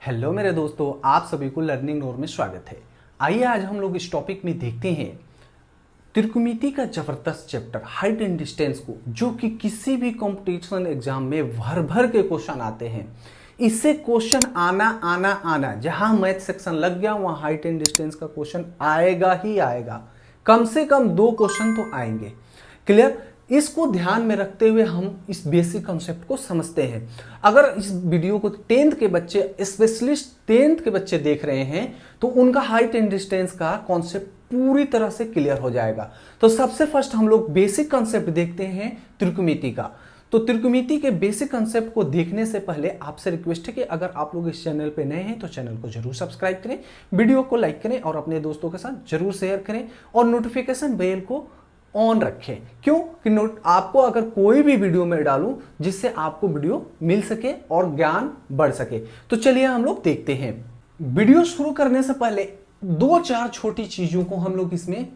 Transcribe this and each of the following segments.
Hello मेरे दोस्तों, आप सभी को लर्निंग नोर में स्वागत है। आइए आज हम लोग इस टॉपिक में देखते हैं त्रिकोणमिति का जबरदस्त चैप्टर हाइट एंड डिस्टेंस को, जो कि किसी भी कंपटीशन एग्जाम में भर भर के क्वेश्चन आते हैं। इससे क्वेश्चन आना जहां मैथ सेक्शन लग गया वहां हाइट एंड डिस्टेंस का क्वेश्चन आएगा ही आएगा। कम से कम 2 क्वेश्चन तो आएंगे। क्लियर? इसको ध्यान में रखते हुए हम इस बेसिक कॉन्सेप्ट को समझते हैं। अगर इस वीडियो को 10th के बच्चे, स्पेशलिस्ट 10th के बच्चे देख रहे हैं, तो उनका हाइट एंड डिस्टेंस का कॉन्सेप्ट पूरी तरह से क्लियर हो जाएगा। तो सबसे फर्स्ट हम लोग बेसिक कॉन्सेप्ट देखते हैं त्रिकोणमिति का। तो त्रिकोणमिति के बेसिक कॉन्सेप्ट को देखने से पहले आपसे रिक्वेस्ट है कि अगर आप लोग इस चैनल पे नए हैं तो चैनल को जरूर सब्सक्राइब करें, वीडियो को लाइक करें और अपने दोस्तों के साथ जरूर शेयर करें और नोटिफिकेशन बेल को ऑन रखें। क्यों कि आपको अगर कोई भी वीडियो में डालूं जिससे आपको वीडियो मिल सके और ज्ञान बढ़ सके। तो चलिए हम लोग देखते हैं। वीडियो शुरू करने से पहले 2-4 छोटी चीजों को हम लोग इसमें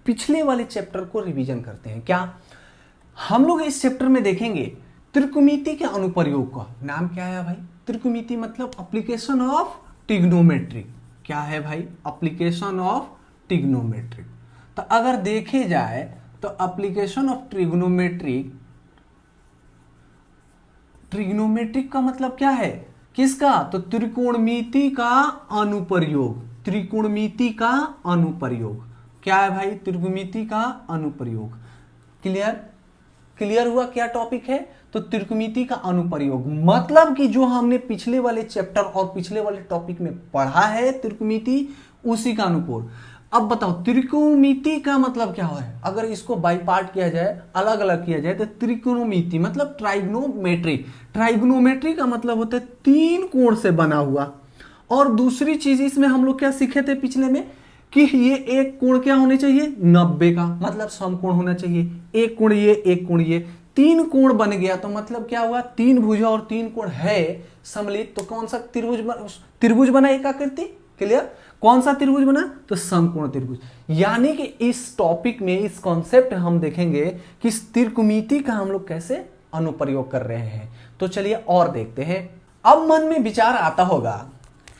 पिछले वाले चैप्टर को रिवीजन करते हैं। क्या हम लोग इस चैप्टर में देखेंगे त्रिकोणमिति के अनुप्रयोग का नाम क्या है भाई? त्रिकोणमिति मतलब एप्लीकेशन ऑफ ट्रिग्नोमेट्री। क्या है भाई? Application of trigonometry. तो अगर देखे जाए तो एप्लीकेशन ऑफ ट्रिग्नोमेट्रिक का मतलब क्या है? किसका? तो त्रिकोणमिति का अनुप्रयोग। त्रिकोणमिति का अनुप्रयोग क्या है भाई? त्रिकोणमिति का अनुप्रयोग। क्लियर हुआ क्या टॉपिक है? तो त्रिकोणमिति का अनुप्रयोग मतलब कि जो हमने पिछले वाले चैप्टर और पिछले वाले टॉपिक में पढ़ा है त्रिकोणमिति, उसी का अनुप्रयोग। अब बताओ त्रिकोणमिति का मतलब क्या है? अगर इसको बाई पार्ट किया जाए, अलग अलग किया जाए, तो त्रिकोणमिति मतलब ट्राइग्नोमेट्री। ट्राइग्नोमेट्री का मतलब होता है 3 कोण से बना हुआ। और दूसरी चीज इसमें हम लोग क्या सीखे थे पिछले में कि ये एक कोण क्या होने चाहिए? 90 का, मतलब समकोण होना चाहिए। एक कोण ये, एक कोण ये, 3 कोण बन गया तो मतलब क्या हुआ? 3 भुजा और 3 कोण है सम्मिलित, तो कौन सा त्रिभुज बना? एक आकृति। क्लियर? कौन सा त्रिभुज बना? तो समकोण त्रिभुज। यानी कि इस टॉपिक में इस कॉन्सेप्ट हम देखेंगे कि त्रिकोणमिति का हम लोग कैसे अनुप्रयोग कर रहे हैं। तो चलिए और देखते हैं। अब मन में विचार आता होगा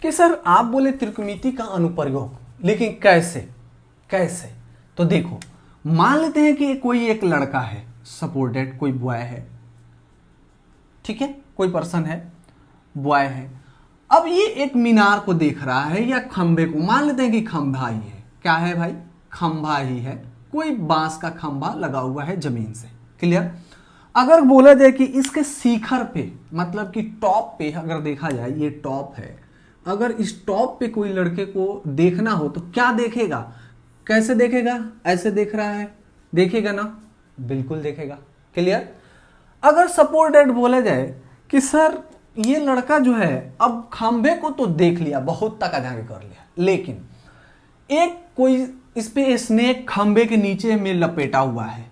कि सर आप बोले त्रिकोणमिति का अनुप्रयोग, लेकिन कैसे? तो देखो, मान लेते हैं कि कोई एक लड़का है, सपोर्टेड कोई बॉय है, ठीक है, कोई पर्सन है, बॉय है। अब ये एक मीनार को देख रहा है या खंबे को, मान लेते हैं कि खंभा ही है। क्या है भाई? खंभा ही है। कोई बांस का खंभा लगा हुआ है जमीन से। क्लियर? अगर बोला जाए कि इसके शिखर पे, मतलब कि टॉप पे अगर देखा जाए, ये टॉप है, अगर इस टॉप पे कोई लड़के को देखना हो तो क्या देखेगा? कैसे देखेगा? ऐसे देख रहा है, देखेगा ना? बिल्कुल देखेगा। क्लियर? अगर सपोर्टेड बोला जाए कि सर ये लड़का जो है अब खंभे को तो देख लिया, बहुत तक आगे कर लिया, लेकिन एक कोई इस पे स्नेक खंभे के नीचे में लपेटा हुआ है।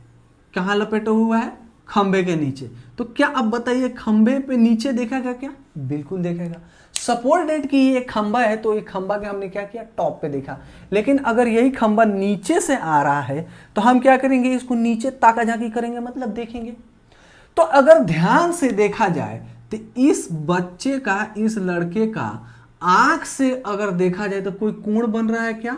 कहां लपेटा हुआ है? खंभे के नीचे। तो क्या अब बताइए खंभे पे नीचे देखेगा क्या? बिल्कुल देखेगा। सपोर्टेड कि ये खंभा है तो ये खंभा के हमने क्या किया? टॉप पे देखा। लेकिन अगर यही खंभा नीचे से आ रहा है तो हम क्या करेंगे? इसको नीचे ताका झाकी करेंगे, मतलब देखेंगे। तो अगर ध्यान से देखा जाए तो इस बच्चे का, इस लड़के का आंख से अगर देखा जाए तो कोई कोण बन रहा है क्या?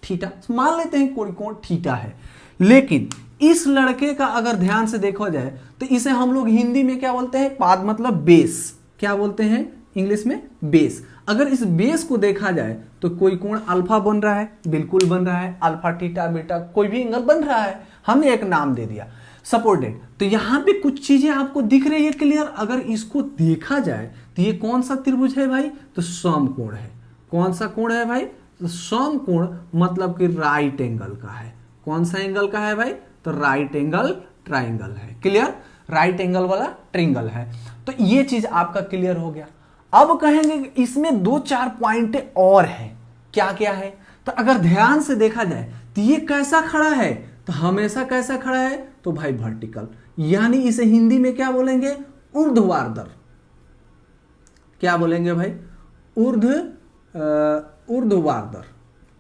थीटा। मान लेते हैं कोई कोण थीटा है। लेकिन इस लड़के का अगर ध्यान से देखा जाए तो इसे हम लोग हिंदी में क्या बोलते हैं? पाद मतलब बेस। क्या बोलते हैं इंग्लिश में? बेस। अगर इस बेस को देखा जाए तो कोई कोण अल्फा बन रहा है, बिल्कुल बन रहा है। अल्फा, थीटा, बीटा, कोई भी एंगल बन रहा है। हमने एक नाम दे दिया सपोर्टेड। तो यहां पे कुछ चीजें आपको दिख रही है। क्लियर? अगर इसको देखा जाए तो ये कौन सा त्रिभुज है भाई? तो समकोण है। कौन सा कोण है भाई? तो समकोण मतलब कि राइट एंगल का है। कौन सा एंगल का है भाई? तो राइट एंगल ट्राइंगल है। क्लियर? राइट एंगल वाला ट्राइंगल है। तो ये चीज आपका क्लियर हो गया। अब कहेंगे कि इसमें 2-4 पॉइंट और है। क्या क्या है? तो अगर ध्यान से देखा जाए तो ये कैसा खड़ा है? तो हमेशा कैसा खड़ा है? तो भाई वर्टिकल। यानी इसे हिंदी में क्या बोलेंगे? ऊर्ध्वाधर। क्या बोलेंगे भाई? ऊर्ध्वाधर।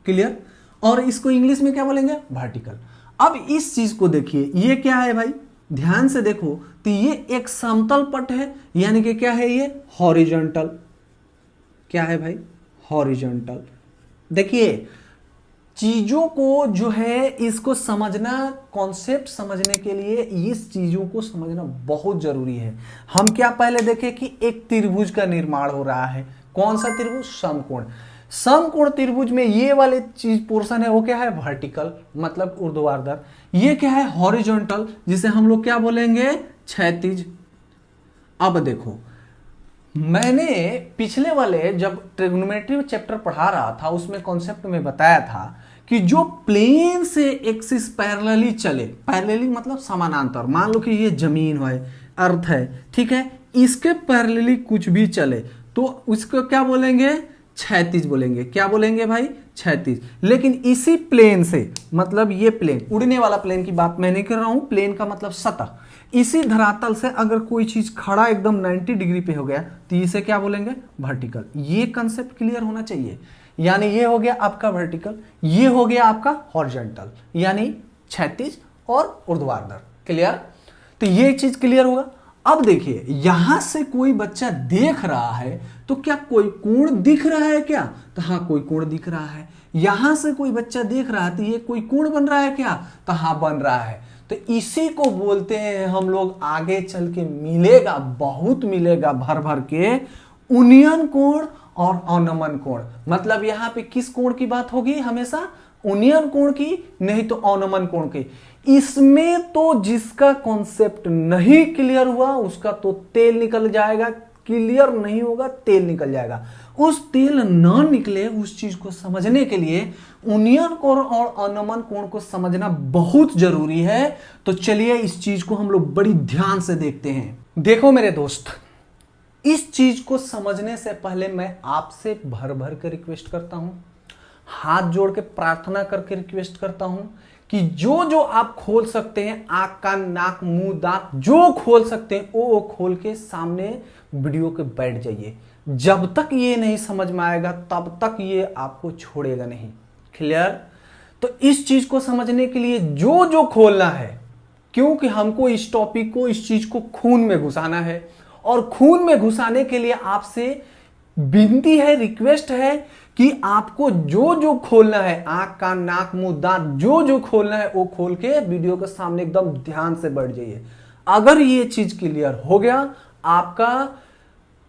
क्लियर? और इसको इंग्लिश में क्या बोलेंगे? वर्टिकल। अब इस चीज को देखिए, ये क्या है भाई? ध्यान से देखो तो ये एक समतल पट है, यानी कि क्या है? ये हॉरिजॉन्टल। क्या है भाई, हॉरिजॉन्टल। देखिए चीजों को जो है इसको समझना, कॉन्सेप्ट समझने के लिए इस चीजों को समझना बहुत जरूरी है। हम क्या पहले देखें कि एक त्रिभुज का निर्माण हो रहा है। कौन सा त्रिभुज, समकोण। समकोण त्रिभुज में ये वाले चीज पोर्शन है वो क्या है, वर्टिकल मतलब ऊर्ध्वाधर। ये क्या है, हॉरिजॉन्टल, जिसे हम लोग क्या बोलेंगे, क्षैतिज। अब देखो मैंने पिछले वाले जब ट्रिग्नोमेट्री चैप्टर पढ़ा रहा था उसमें कॉन्सेप्ट में बताया था कि जो प्लेन से एक्सिस पैरेलली चले, पैरेलली मतलब समानांतर, मान लो कि ये जमीन है, अर्थ है, ठीक है, इसके पैरेलली कुछ भी चले तो उसको क्या बोलेंगे, क्षैतिज बोलेंगे। क्या बोलेंगे भाई, क्षैतिज। लेकिन इसी प्लेन से, मतलब ये प्लेन, उड़ने वाला प्लेन की बात मैं नहीं कर रहा हूं, प्लेन का मतलब सतह, इसी धरातल से अगर कोई चीज खड़ा एकदम 90 डिग्री पे हो गया तो इसे क्या बोलेंगे, वर्टिकल। ये कंसेप्ट क्लियर होना चाहिए। यानी ये हो गया आपका वर्टिकल, ये हो गया आपका हॉरिजॉन्टल, यानी क्षैतिज और ऊर्ध्वाधर। क्लियर, तो ये चीज क्लियर होगा। अब देखिए यहां से कोई बच्चा देख रहा है तो क्या कोई कोण दिख रहा है क्या, तो हाँ कोई कोण दिख रहा है। यहां से कोई बच्चा देख रहा है तो ये कोई कोण बन रहा है क्या, तो हाँ बन रहा है। तो इसी को बोलते हैं हम लोग, आगे चल के मिलेगा, बहुत मिलेगा भर भर के, उन्नयन कोण और अवनमन कोण। मतलब यहां पे किस कोण की बात होगी, हमेशा उन्नयन कोण की, नहीं तो अवनमन कोण की। इसमें तो जिसका कॉन्सेप्ट नहीं क्लियर हुआ उसका तो तेल निकल जाएगा, क्लियर नहीं होगा तेल निकल जाएगा। उस तेल न निकले उस चीज को समझने के लिए उन्नयन कोण और अवनमन कोण को समझना बहुत जरूरी है। तो चलिए इस चीज को हम लोग बड़ी ध्यान से देखते हैं। देखो मेरे दोस्त, इस चीज को समझने से पहले मैं आपसे भर भर के रिक्वेस्ट करता हूं, हाथ जोड़ के प्रार्थना करके रिक्वेस्ट करता हूं कि जो जो आप खोल सकते हैं, आंख कान नाक मुंह दांत जो खोल सकते हैं वो खोल के सामने वीडियो के बैठ जाइए। जब तक ये नहीं समझ में आएगा तब तक ये आपको छोड़ेगा नहीं। क्लियर, तो इस चीज को समझने के लिए जो जो खोलना है, क्योंकि हमको इस टॉपिक को, इस चीज को खून में घुसाना है, और खून में घुसाने के लिए आपसे विनती है, रिक्वेस्ट है कि आपको जो जो खोलना है, आंख कान नाक मुंह दांत जो जो खोलना है वो खोल के वीडियो के सामने एकदम ध्यान से बैठ जाइए। अगर ये चीज क्लियर हो गया, आपका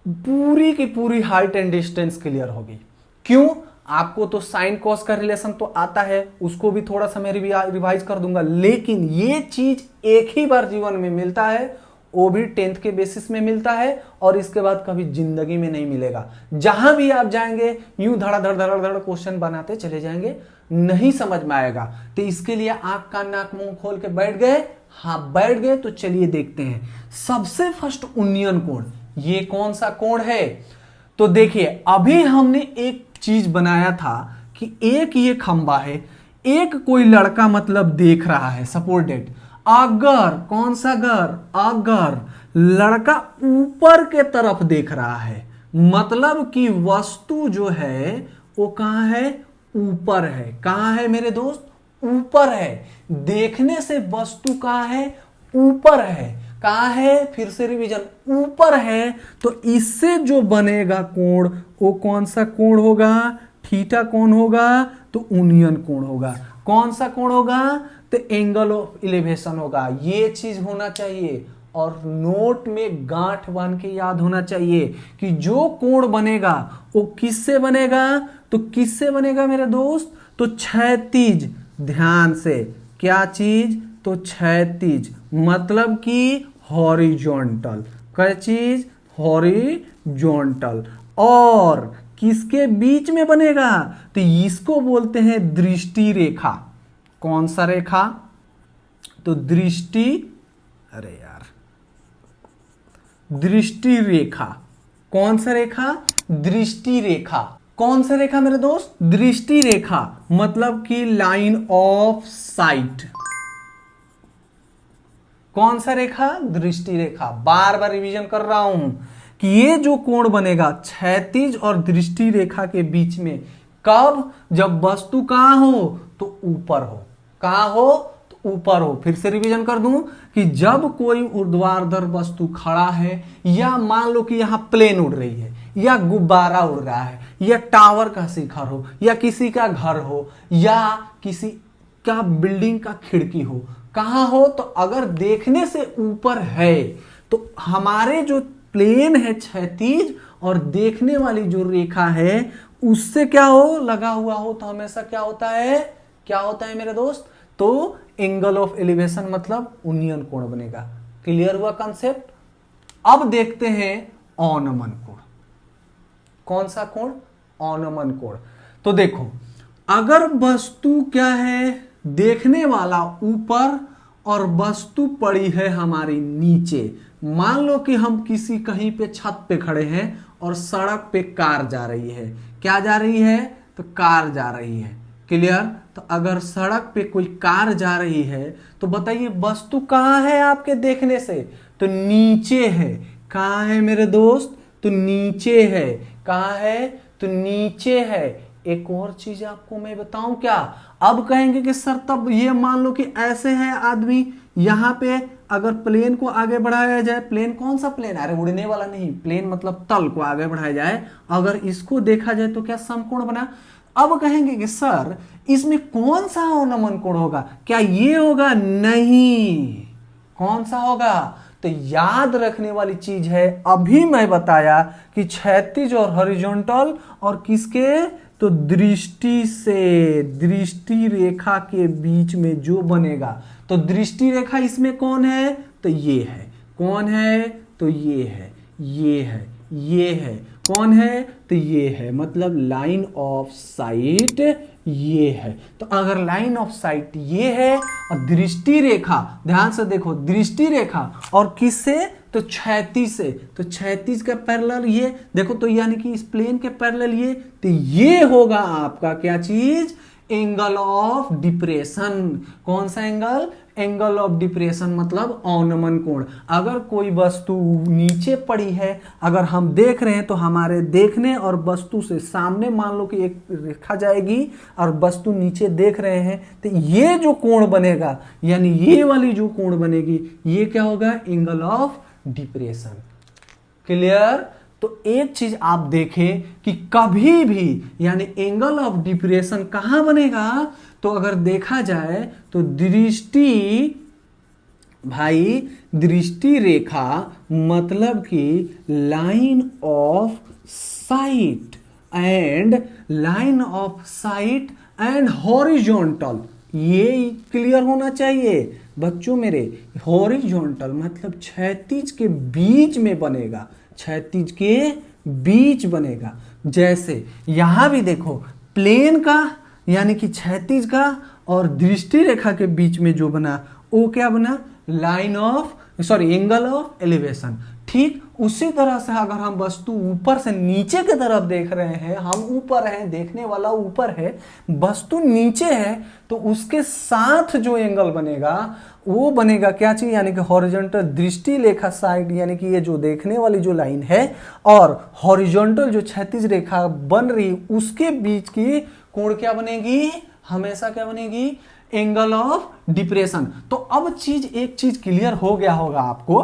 पूरी की पूरी हाइट एंड डिस्टेंस क्लियर होगी। क्यों, आपको तो साइन कॉस का रिलेशन तो आता है, उसको भी थोड़ा सा मैं रिवाइज कर दूंगा, लेकिन ये चीज एक ही बार जीवन में मिलता है, वो भी 10th के बेसिस में मिलता है, और इसके बाद कभी जिंदगी में नहीं मिलेगा। जहां भी आप जाएंगे यूं धड़ाधड़ धड़ाधड़ क्वेश्चन बनाते चले जाएंगे, नहीं समझ में आएगा। तो इसके लिए आंख कान नाक मुंह खोल के बैठ गए, हाँ बैठ गए, तो चलिए देखते हैं। सबसे फर्स्ट उन्नयन कोण, ये कौन सा कोण है, तो देखिए अभी हमने एक चीज बनाया था कि एक ये खंबा है, एक कोई लड़का मतलब देख रहा है, सपोर्टेड। अगर कौन सा घर, अगर लड़का ऊपर के तरफ देख रहा है, मतलब कि वस्तु जो है वो कहां है, ऊपर है। कहां है मेरे दोस्त, ऊपर है। देखने से वस्तु कहां है, ऊपर है। कहां है, फिर से रिवीजन, ऊपर है। तो इससे जो बनेगा कोण वो कौन सा कोण होगा, थीटा कोण होगा, तो उन्नयन कोण होगा। कौन सा कोण होगा, तो एंगल ऑफ इलेवेशन होगा। ये चीज होना चाहिए, और नोट में गांठ बांध के याद होना चाहिए कि जो कोण बनेगा वो किससे बनेगा, तो किससे बनेगा मेरे दोस्त, तो क्षैतिज। ध्यान से, क्या चीज, तो क्षैतिज, मतलब कि हॉरिजॉन्टल। क्या चीज, हॉरिजॉन्टल। और किसके बीच में बनेगा, तो इसको बोलते हैं दृष्टि रेखा। कौन सा रेखा, तो दृष्टि, अरे यार, दृष्टि रेखा। कौन सा रेखा, दृष्टि रेखा। कौन सा रेखा मेरे दोस्त, दृष्टि रेखा, मतलब कि लाइन ऑफ साइट। कौन सा रेखा, दृष्टि रेखा। बार बार रिवीजन कर रहा हूं कि ये जो कोण बनेगा क्षैतिज और दृष्टि रेखा के बीच में, कब, जब वस्तु कहां हो, तो ऊपर हो। कहां हो, तो ऊपर हो। फिर से रिवीजन कर दूं कि जब कोई ऊर्ध्वाधर वस्तु खड़ा है, या मान लो कि यहां प्लेन उड़ रही है, या गुब्बारा उड़ रहा है, या टावर का शिखर हो, या किसी का घर हो, या किसी का बिल्डिंग का खिड़की हो, कहाँ हो, तो अगर देखने से ऊपर है तो हमारे जो प्लेन है क्षैतिज और देखने वाली जो रेखा है उससे क्या हो, लगा हुआ हो, तो हमेशा क्या होता है, क्या होता है मेरे दोस्त, तो एंगल ऑफ एलिवेशन मतलब उन्नयन कोण बनेगा। क्लियर हुआ कंसेप्ट। अब देखते हैं अवनमन कोण। कौन सा कोण, अवनमन कोण। तो देखो, अगर वस्तु क्या है, देखने वाला ऊपर और वस्तु पड़ी है हमारी नीचे। मान लो कि हम किसी कहीं पे छत पे खड़े हैं और सड़क पे कार जा रही है। क्या जा रही है, तो कार जा रही है। क्लियर। तो अगर सड़क पे कोई कार जा रही है तो बताइए वस्तु कहाँ है आपके देखने से, तो नीचे है। कहाँ है मेरे दोस्त, तो नीचे है। कहाँ है, तो नीचे है। एक और चीज आपको मैं बताऊं क्या, अब कहेंगे कि सर तब ये मान लो कि ऐसे है आदमी, यहां पे अगर प्लेन को आगे बढ़ाया जाए, प्लेन कौन सा प्लेन, अरे उड़ने वाला नहीं, प्लेन मतलब तल को आगे बढ़ाया जाए, अगर इसको देखा जाए तो क्या समकोण बना। अब कहेंगे कि सर इसमें कौन सा अवनमन कोण होगा, क्या ये होगा, नहीं। कौन सा होगा, तो याद रखने वाली चीज है, अभी मैं बताया कि क्षैतिज और हॉरिजॉन्टल और किसके, तो दृष्टि से, दृष्टि रेखा के बीच में जो बनेगा, तो दृष्टि रेखा इसमें कौन है, तो ये है। कौन है, तो ये है, ये है, ये है। कौन है, तो ये है, मतलब लाइन ऑफ साइट ये है। तो अगर लाइन ऑफ साइट ये है और दृष्टि रेखा, ध्यान से देखो, दृष्टि रेखा और किससे, तो क्षैतिज से, तो क्षैतिज का पैरेलल ये देखो, तो यानी कि इस प्लेन के पैरेलल ये, तो ये होगा आपका क्या चीज, एंगल ऑफ डिप्रेशन। कौन सा एंगल, एंगल ऑफ डिप्रेशन मतलब अवनमन कोण। अगर कोई वस्तु नीचे पड़ी है, अगर हम देख रहे हैं तो हमारे देखने और वस्तु से सामने मान लो कि एक रेखा जाएगी और वस्तु नीचे देख रहे हैं, तो ये जो कोण बनेगा, यानी ये वाली जो कोण बनेगी, ये क्या होगा, एंगल ऑफ डिप्रेशन। क्लियर। तो एक चीज आप देखें कि कभी भी यानी एंगल ऑफ डिप्रेशन कहां बनेगा, तो अगर देखा जाए तो दृष्टि, भाई दृष्टि रेखा मतलब कि line of site and line of site and horizontal, ये क्लियर होना चाहिए बच्चों मेरे। हॉरिजॉन्टल मतलब क्षैतिज के बीच में बनेगा, क्षैतिज के बीच बनेगा। जैसे यहां भी देखो, प्लेन का यानी कि क्षैतिज का और दृष्टि रेखा के बीच में जो बना वो क्या बना, line of angle of elevation. ठीक उसी तरह से अगर हम वस्तु ऊपर से नीचे की तरफ देख रहे हैं, हम ऊपर हैं, देखने वाला ऊपर है, वस्तु नीचे है, तो उसके साथ जो एंगल बनेगा वो बनेगा क्या चीज, यानी कि हॉरिजॉन्टल दृष्टि रेखा साइड, यानी कि ये जो देखने वाली जो लाइन है और हॉरिजॉन्टल जो क्षैतिज रेखा बन रही उसके बीच की कोण क्या बनेगी, हमेशा क्या बनेगी, एंगल ऑफ डिप्रेशन। तो अब एक चीज क्लियर हो गया होगा आपको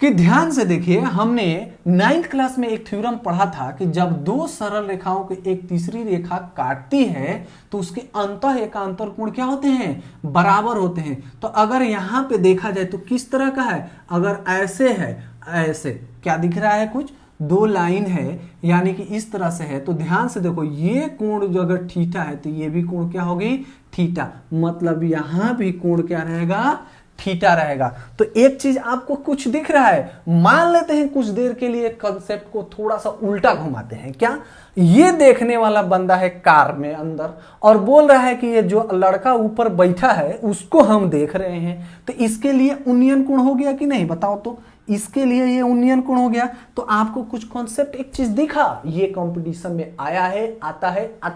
कि ध्यान से देखिए, हमने 9th क्लास में एक थ्योरम पढ़ा था कि जब दो सरल रेखाओं की एक तीसरी रेखा काटती है तो उसके अंतः एकांतर कोण क्या होते हैं, बराबर होते हैं। तो अगर यहां पे देखा जाए तो किस तरह का है, अगर ऐसे है, ऐसे क्या दिख रहा है, कुछ दो लाइन है यानी कि इस तरह से है, तो ध्यान से देखो, ये कोण जो अगर थीटा है तो ये भी कोण क्या होगी, थीटा, मतलब यहां भी कोण क्या रहेगा, थीटा रहेगा। तो एक चीज आपको कुछ दिख रहा है, मान लेते हैं कुछ देर के लिए कंसेप्ट को थोड़ा सा उल्टा घुमाते हैं। क्या, ये देखने वाला बंदा है कार में अंदर और बोल रहा है कि ये जो लड़का ऊपर बैठा है उसको हम देख रहे हैं, तो इसके लिए उन्नयन कोण हो गया कि नहीं, बताओ तो। इसके लिए ये उन्नयन कोण हो गया। तो आपको कुछ कॉन्सेप्ट एक चीज दिखा, ये कंपटीशन में आया है, आता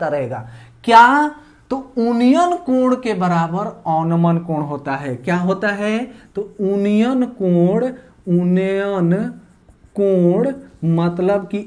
रहेगा। क्या, तो उन्नयन कोण के बराबर अवनमन कोण होता है। क्या होता है, तो उन्नयन कोण मतलब कि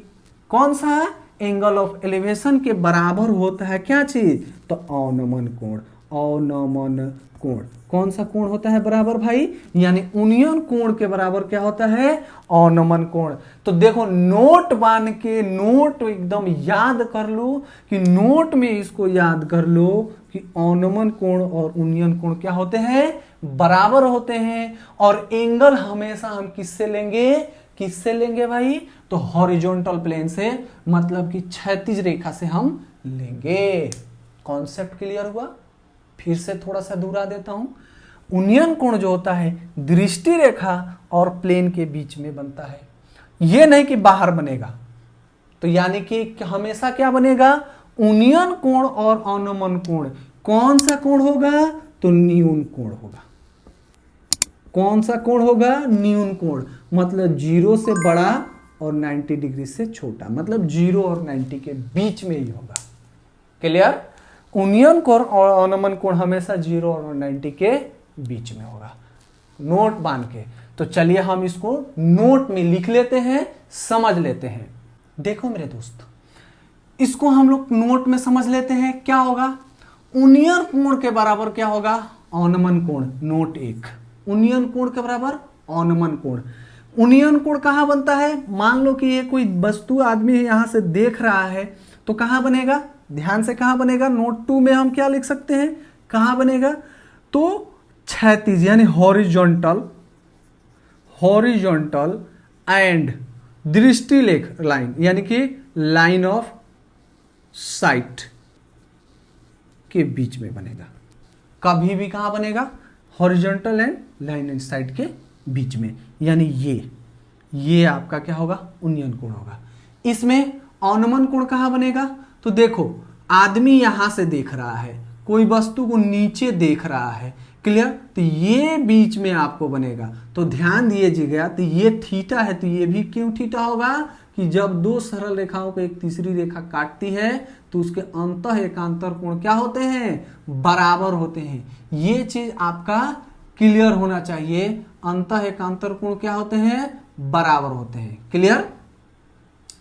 कौन सा, एंगल ऑफ एलिवेशन के बराबर होता है क्या चीज, तो अवनमन कोण। अवनमन कोण। कौन सा कोण होता है बराबर भाई, यानी उन्नयन कोण के बराबर क्या होता है, अवनमन कोण। तो देखो नोट बांध के, नोट एकदम याद कर लो कि नोट में इसको याद कर लो कि अवनमन कोण और उन्नयन कोण क्या होते हैं, बराबर होते हैं। और एंगल हमेशा हम किससे लेंगे, किससे लेंगे भाई, तो हॉरिजॉन्टल प्लेन से, मतलब कि क्षैतिज रेखा से हम लेंगे। कॉन्सेप्ट क्लियर हुआ। फिर से थोड़ा सा दूर आ देता हूं। उन्नयन कोण जो होता है दृष्टि रेखा और प्लेन के बीच में बनता है, यह नहीं कि बाहर बनेगा। तो यानी कि हमेशा क्या बनेगा, उन्नयन कोण और अवनमन कोण। कौन सा कोण होगा, तो न्यून कोण होगा। कौन सा कोण होगा, न्यून कोण, मतलब 0 से बड़ा और 90 डिग्री से छोटा, मतलब 0 और 90 के बीच में ही होगा। क्लियर। उन्नयन कोण और अवनमन कोण हमेशा 0 और 90 के बीच में होगा। नोट बांध के। तो चलिए हम इसको नोट में लिख लेते हैं, समझ लेते हैं। देखो मेरे दोस्त, इसको हम लोग नोट में समझ लेते हैं। क्या होगा, उन्नयन कोण के बराबर क्या होगा, अवनमन कोण। नोट 1, उन्नयन कोण के बराबर अवनमन कोण। उन्नयन कोण कहां बनता है, मान लो कि ये कोई वस्तु आदमी यहां से देख रहा है, तो कहां बनेगा, ध्यान से कहां बनेगा। नोट 2 में हम क्या लिख सकते हैं, कहां बनेगा, तो क्षैतिज यानी हॉरिजॉन्टल, हॉरिजॉन्टल एंड दृष्टि लाइन यानी कि लाइन ऑफ साइट के बीच में बनेगा। कभी भी कहां बनेगा, horizontal and line and side के बीच में, यानी ये आपका क्या होगा, उन्नयन कोण होगा। इसमें अवनमन कोण कहां बनेगा, तो देखो आदमी यहां से देख रहा है, कोई वस्तु को नीचे देख रहा है। क्लियर। तो ये बीच में आपको बनेगा। तो ध्यान दीजिएगा, तो ये थीटा है, तो ये भी क्यों थीटा होगा, कि जब दो सरल रेखाओं को एक तीसरी रेखा काटती है तो उसके अंतः एकांतर कोण क्या होते हैं, बराबर होते हैं। ये चीज आपका क्लियर होना चाहिए। अंतः एकांतर कोण क्या होते हैं, बराबर होते हैं। क्लियर,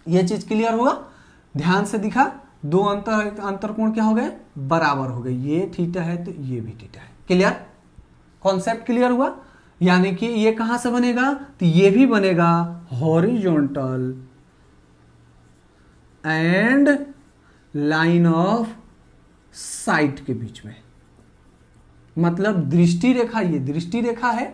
ये चीज क्लियर हुआ। ध्यान से दिखा, दो अंतर कोण क्या हो गए, बराबर हो गए। ये थीटा है तो ये भी थीटा है। क्लियर, कॉन्सेप्ट क्लियर हुआ। यानी कि ये कहां से बनेगा, तो ये भी बनेगा horizontal and line of site के बीच में, मतलब दृष्टि रेखा, ये दृष्टि रेखा है।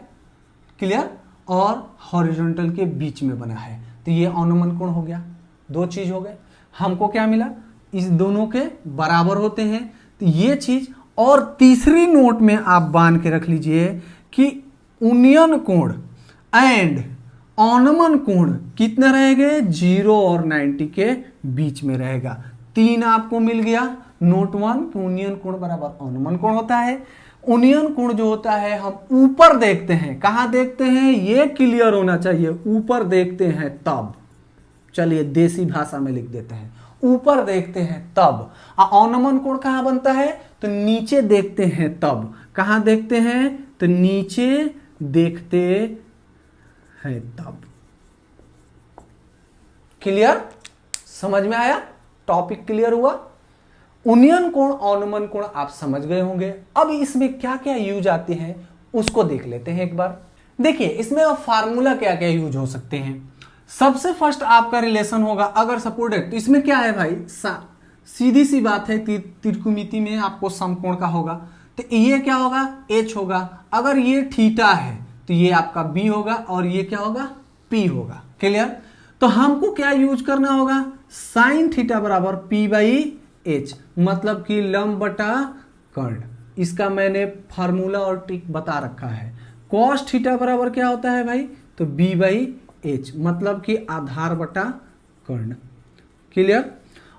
क्लियर, और हॉरिजॉन्टल के बीच में बना है, तो ये अवनमन कोण हो गया। दो चीज हो गए। हमको क्या मिला, इस दोनों के बराबर होते हैं, तो ये चीज। और तीसरी नोट में आप बांध के रख लीजिए कि उन्नयन कोण एंड अवनमन कोण कितने रहेंगे, 0 और 90 के बीच में रहेगा। 3 आपको मिल गया। नोट 1 कि उन्नयन कोण बराबर अवनमन कोण होता है। उन्नयन कोण जो होता है हम ऊपर देखते हैं। कहां देखते हैं, ये क्लियर होना चाहिए, ऊपर देखते हैं तब। चलिए देसी भाषा में लिख देते हैं, ऊपर देखते हैं तब। अवनमन कोण कहां बनता है, तो नीचे देखते हैं तब। कहां देखते हैं, तो नीचे देखते हैं तब। क्लियर, समझ में आया, टॉपिक क्लियर हुआ। उन्नयन कोण अवनमन कोण आप समझ गए होंगे। अब इसमें क्या क्या यूज आते हैं उसको देख लेते हैं एक बार। देखिए इसमें अब फार्मूला क्या क्या यूज हो सकते हैं। सबसे फर्स्ट आपका रिलेशन होगा, अगर सपोर्टेड, तो इसमें क्या है भाई, सीधी सी बात है, त्रिकोणमिति में आपको समकोण का होगा, तो ये क्या होगा, H होगा। अगर ये थीटा है तो ये आपका B होगा, और ये क्या होगा, P होगा। क्लियर, तो हमको क्या यूज करना होगा, साइन थीटा बराबर P/H, मतलब कि लंब बटा कर्ण। इसका मैंने फार्मूला और ट्रिक बता रखा है। कॉस थीटा बराबर क्या होता है भाई, तो B/H, मतलब कि आधार बटा कर्ण। क्लियर,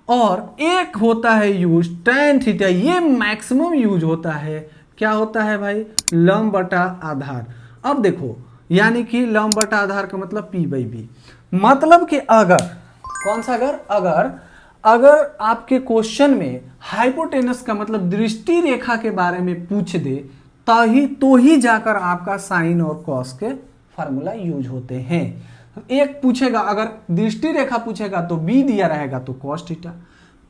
और एक होता है यूज tan थीटा, ये मैक्सिमम यूज होता है। क्या होता है भाई, लंब बटा आधार। अब देखो, यानी कि लंब बटा आधार का मतलब P/B, मतलब कि अगर कौन सा, अगर आपके क्वेश्चन में हाइपोटेनस का मतलब दृष्टि रेखा के बारे में पूछ दे, तो ही जाकर आपका साइन और कॉस के फार्मूला यूज होते हैं। एक पूछेगा, अगर दृष्टि रेखा पूछेगा तो B दिया रहेगा तो कॉस थीटा,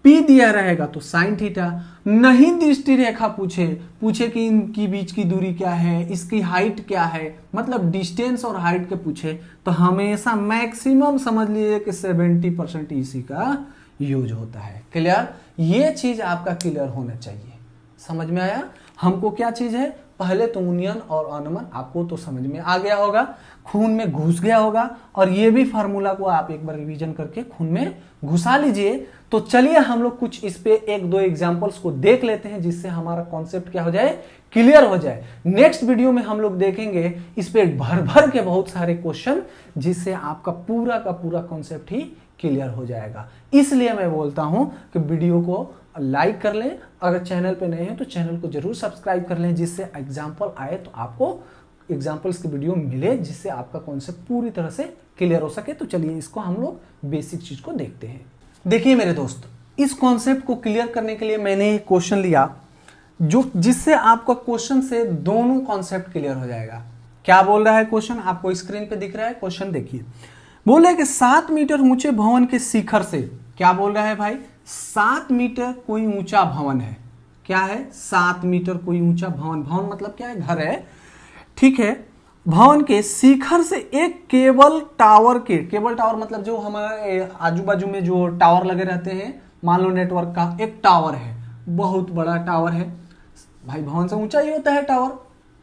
P दिया रहेगा तो साइन थीटा। नहीं दृष्टि रेखा पूछे कि इनकी बीच की दूरी क्या है, इसकी हाइट क्या है, मतलब डिस्टेंस और हाइट के पूछे तो हमेशा मैक्सिमम समझ लीजिए कि 70% इसी का यूज होता है। क्लियर? ये चीज आपका क्लियर होना चाहिए। समझ में आया? हमको क्या चीज है, पहले तो यूनियन और अनुमान आपको तो समझ में आ गया होगा, खून में घुस गया होगा, और ये भी फार्मूला को आप एक बार रिवीजन करके खून में घुसा लीजिए। तो चलिए हम लोग कुछ इस पे एक दो एग्जांपल्स को देख लेते हैं जिससे हमारा कॉन्सेप्ट क्या हो जाए, क्लियर हो जाए। नेक्स्ट वीडियो में हम लोग देखेंगे इस पे भर भर के बहुत सारे क्वेश्चन जिससे आपका पूरा का पूरा कॉन्सेप्ट ही क्लियर हो जाएगा। इसलिए मैं बोलता हूं कि वीडियो को लाइक कर लें, अगर चैनल पे नए हैं तो चैनल को जरूर सब्सक्राइब कर लें, जिससे एग्जाम्पल आए तो आपको एग्जाम्पल्स की वीडियो मिले जिससे आपका कॉन्सेप्ट पूरी तरह से क्लियर हो सके। तो चलिए इसको हम लोग बेसिक चीज को देखते हैं। देखिए मेरे दोस्त, इस कॉन्सेप्ट को क्लियर करने के लिए मैंने एक क्वेश्चन लिया जो जिससे आपका क्वेश्चन से दोनों कॉन्सेप्ट क्लियर हो जाएगा। क्या बोल रहा है क्वेश्चन, आपको स्क्रीन पे दिख रहा है क्वेश्चन, देखिए। बोल रहा है कि 7 मीटर ऊंचे भवन के शिखर से, क्या बोल रहा है भाई, 7 मीटर कोई ऊंचा भवन है। क्या है? 7 मीटर कोई ऊंचा भवन। भवन मतलब क्या है? घर है, ठीक है। भवन के शिखर से एक केबल टावर मतलब जो हमारे आजू बाजू में जो टावर लगे रहते हैं, मान लो नेटवर्क का एक टावर है, बहुत बड़ा टावर है भाई, भवन से ऊंचा ही होता है टावर,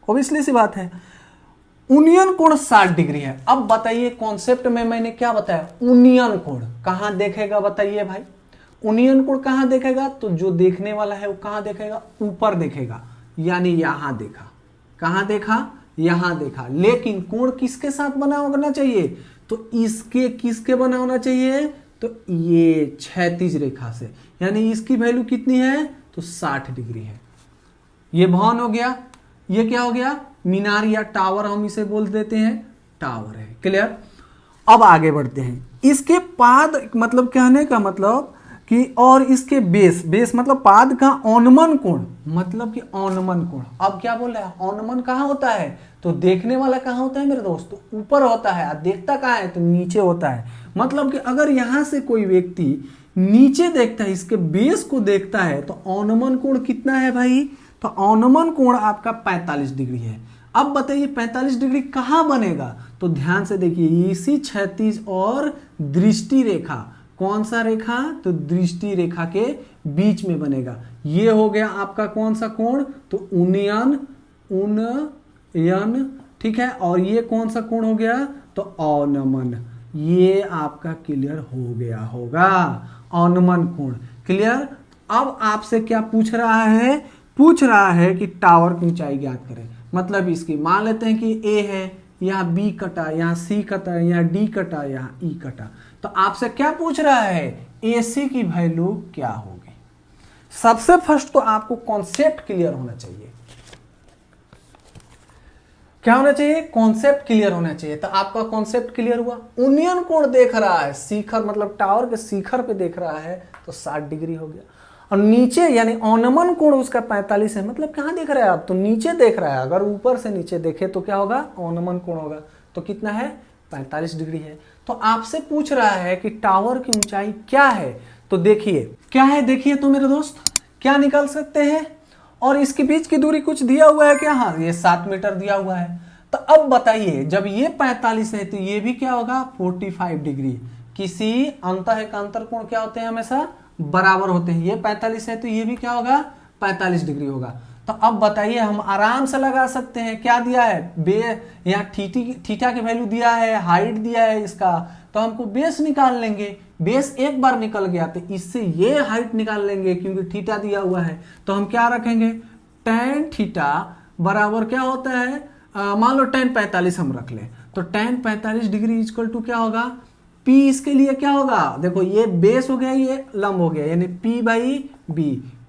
ऑब्वियसली सी बात है। यूनियन कोण 60 डिग्री है। अब बताइए कॉन्सेप्ट में मैंने क्या बताया, यूनियन कोण कहां देखेगा, बताइए भाई। यूनियन कोण कहां देखेगा, तो जो देखने वाला है वो कहां देखेगा, ऊपर देखेगा, यानी यहां देखा। कहां देखा? यहां देखा। लेकिन कोण किसके साथ बना होना चाहिए, तो इसके किसके बना होना चाहिए, तो ये क्षैतिज रेखा से, यानी इसकी वैल्यू कितनी है, तो 60 डिग्री है। ये भवन हो गया, ये क्या हो गया, मीनार या टावर हम इसे बोल देते हैं, टावर है। क्लियर? अब आगे बढ़ते हैं। इसके पाद मतलब कहने का मतलब कि, और इसके बेस मतलब पाद का औनमन कोण, मतलब कि औनमन कोण। अब क्या बोल रहा है, औनमन कहां होता है, तो देखने वाला कहां होता है मेरे दोस्त, तो ऊपर होता है, देखता कहां है, तो नीचे होता है। मतलब कि अगर यहां से कोई व्यक्ति नीचे देखता है, इसके बेस को देखता है, तो औनमन कोण कितना है भाई, तो औनमन कोण आपका 45 डिग्री है। अब बताइए 45 डिग्री कहां बनेगा, तो ध्यान से देखिए, इसी क्षैतिज और दृष्टि रेखा, कौन सा रेखा, तो दृष्टि रेखा के बीच में बनेगा। ये हो गया आपका कौन सा कोण, तो यूनियन, ठीक है। और ये कौन सा कोण हो गया, तो औनमन। ये आपका क्लियर हो गया होगा, औनमन कोण। क्लियर? अब आपसे क्या पूछ रहा है, पूछ रहा है कि टावर की ऊंचाई ज्ञात करें। मतलब इसकी मान लेते हैं कि ए है, यहाँ बी कटा, यहाँ सी कटा, यहाँ डी कटा, यहाँ ई कटा, तो आपसे क्या पूछ रहा है, AC की वैल्यू क्या होगी। सबसे फर्स्ट तो आपको कॉन्सेप्ट क्लियर होना चाहिए। क्या होना चाहिए, कॉन्सेप्ट क्लियर होना चाहिए। तो आपका कॉन्सेप्ट क्लियर हुआ। यूनियन कोण देख रहा है, शिखर मतलब टावर के शिखर पे देख रहा है, तो 60 डिग्री हो गया। और नीचे यानी औनमन कोण उसका 45 है, मतलब कहां देख रहा है आप, तो नीचे देख रहा है। अगर ऊपर से नीचे देखे तो क्या होगा, औनमन कोण होगा, तो कितना है, 45 डिग्री है। तो आपसे पूछ रहा है कि टावर की ऊंचाई क्या है, तो देखिए क्या है, देखिए तो मेरे दोस्त क्या निकाल सकते हैं। और इसके बीच की दूरी कुछ दिया हुआ है क्या, हाँ ये 7 मीटर दिया हुआ है। तो अब बताइए जब ये 45 है तो ये भी क्या होगा, 45 डिग्री। किसी अंतःएकांतर कोण क्या होते हैं, हमेशा बराबर होते हैं। ये 45 है तो ये भी क्या होगा, 45 डिग्री होगा। तो अब बताइए हम आराम से लगा सकते हैं, क्या दिया है, यहाँ थीटा की वैल्यू दिया है, हाइट दिया है इसका, तो हमको बेस निकाल लेंगे। बेस एक बार निकल गया तो इससे ये हाइट निकाल लेंगे, क्योंकि थीटा दिया हुआ है। तो हम क्या रखेंगे, tan थीटा बराबर क्या होता है, मान लो tan 45 हम रख लें, तो tan 45 डिग्री इक्वल टू क्या होगा, P इसके लिए क्या होगा, देखो ये बेस हो गया, ये लंब हो गया, यानी P/B।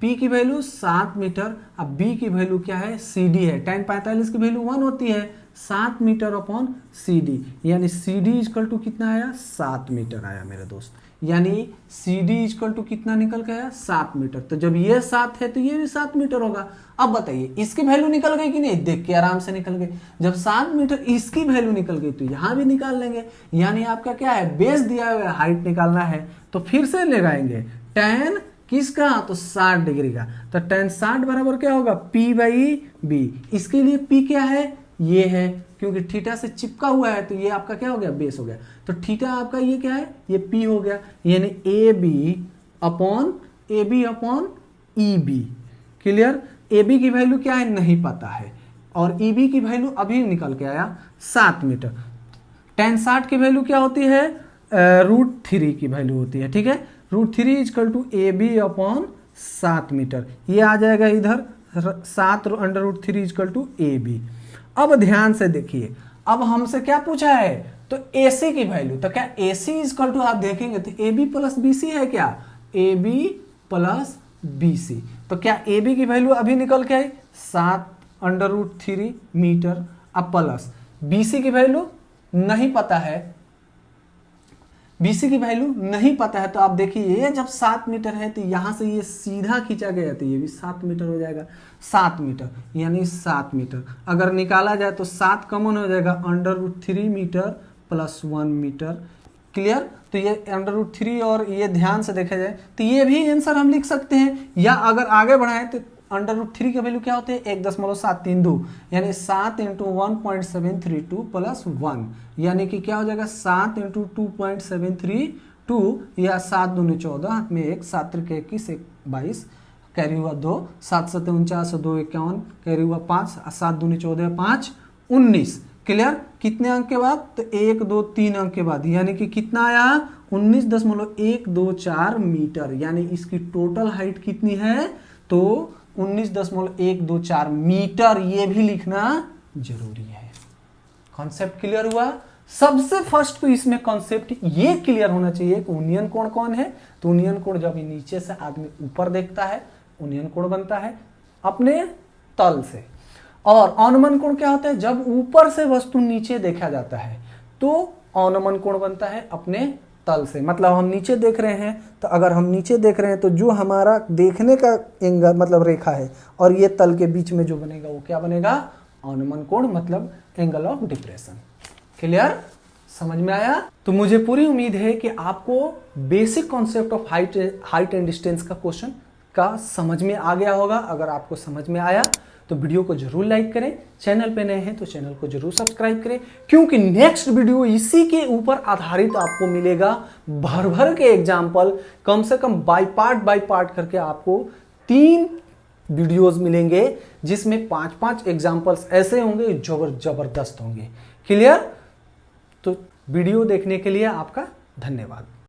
P की वैल्यू 7 मीटर, अब B की वैल्यू क्या है, CD है। tan 45 की वैल्यू 1 होती है, 7 मीटर अपॉन CD, यानी CD इक्वल टू कितना आया, 7 मीटर आया मेरे दोस्त। यानी CD इक्वल टू कितना निकल गया, 7 मीटर। तो जब ये 7 है तो ये भी 7 मीटर होगा। अब बताइए इसकी वैल्यू निकल गई कि नहीं, देख के आराम से निकल गई। जब 7 मीटर इसकी वैल्यू निकल गई तो यहां भी निकाल लेंगे। यानी आपका क्या है, बेस दिया हुआ है, हाइट निकालना है तो फिर से लगाएंगे tan किसका? तो 60 डिग्री का। तो tan 60 बराबर क्या होगा? P/B। इसके लिए P क्या है? ये है, क्योंकि थीटा से चिपका हुआ है तो ये आपका क्या हो गया? बेस हो गया। तो थीटा आपका ये क्या है? ये P हो गया, यानी AB upon EB। Clear? AB की वैल्यू क्या है? नहीं पता है, और EB की वैल्यू अभी निकल के आया 7 मीटर। tan 60 की वैल्यू क्या होती है? √3 की वैल्यू होती है, ठीक है। √3 = AB अपॉन 7 मीटर। ये आ जाएगा इधर 7 √3 = AB। अब ध्यान से देखिए, अब हमसे क्या पूछा है? तो AC की वैल्यू। तो क्या AC = आप देखेंगे तो AB + BC है क्या? AB + BC। तो क्या AB की वैल्यू अभी निकल के आई 7 √3 मीटर। अब प्लस BC की वैल्यू नहीं पता है, BC की वैल्यू नहीं पता है। तो आप देखिए, ये जब 7 मीटर है तो यहां से ये सीधा खींचा गया तो ये भी 7 मीटर हो जाएगा। 7 मीटर यानी 7 मीटर अगर निकाला जाए तो 7 कॉमन हो जाएगा, √3 मीटर + 1 मीटर। क्लियर? तो ये √3 और ये ध्यान से देखा जाए तो ये भी आंसर हम लिख सकते हैं, या अगर आगे बढ़ाएं तो √3 की वैल्यू क्या होती है? 1.732, यानी 7 × 1.732 + 1, यानी कि क्या हो जाएगा? 7 × 2.732 या 7 दूनी 14, हाथ में 1, 7 त्रिक 21, 1 22, कैरी हुआ 2, 7 7 49, 2 51, कैरी हुआ 5, 7 दूनी 14, 5 19। क्लियर? कितने अंक के बाद? तो 1 2 3 अंक के बाद, यानी कि कितना आया? 19.124 मीटर। यानी इसकी टोटल हाइट कितनी है? तो 19.124 मीटर। ये भी लिखना जरूरी है। कॉन्सेप्ट क्लियर हुआ? सबसे फर्स्ट तो इसमें कॉन्सेप्ट ये क्लियर होना चाहिए कि उन्नयन कोण कौन है। तो उन्नयन कोण जब नीचे से आदमी ऊपर देखता है, उन्नयन कोण बनता है अपने तल से। और अवनमन कोण क्या होता है? जब ऊपर से वस्तु नीचे देखा जाता है तो अवनमन कोण बनता है अपने तल से। मतलब हम नीचे देख रहे हैं, तो अगर हम नीचे देख रहे हैं तो जो हमारा देखने का एंगल मतलब रेखा है और ये तल के बीच में जो बनेगा वो क्या बनेगा? अवनमन कोण, मतलब एंगल ऑफ डिप्रेशन। क्लियर? समझ में आया? तो मुझे पूरी उम्मीद है कि आपको basic concept of height and distance का क्वेश्चन का समझ में आ गया होगा। अगर आपको समझ में आया तो वीडियो को जरूर लाइक करें, चैनल पे नए हैं तो चैनल को जरूर सब्सक्राइब करें, क्योंकि नेक्स्ट वीडियो इसी के ऊपर आधारित आपको मिलेगा। भर भर के एग्जाम्पल, कम से कम बाय पार्ट करके आपको 3 वीडियोस मिलेंगे, जिसमें 5-5 एग्जाम्पल्स ऐसे होंगे जो जबरदस्त होंगे। क्लियर? तो वीडियो देखने के लिए आपका धन्यवाद।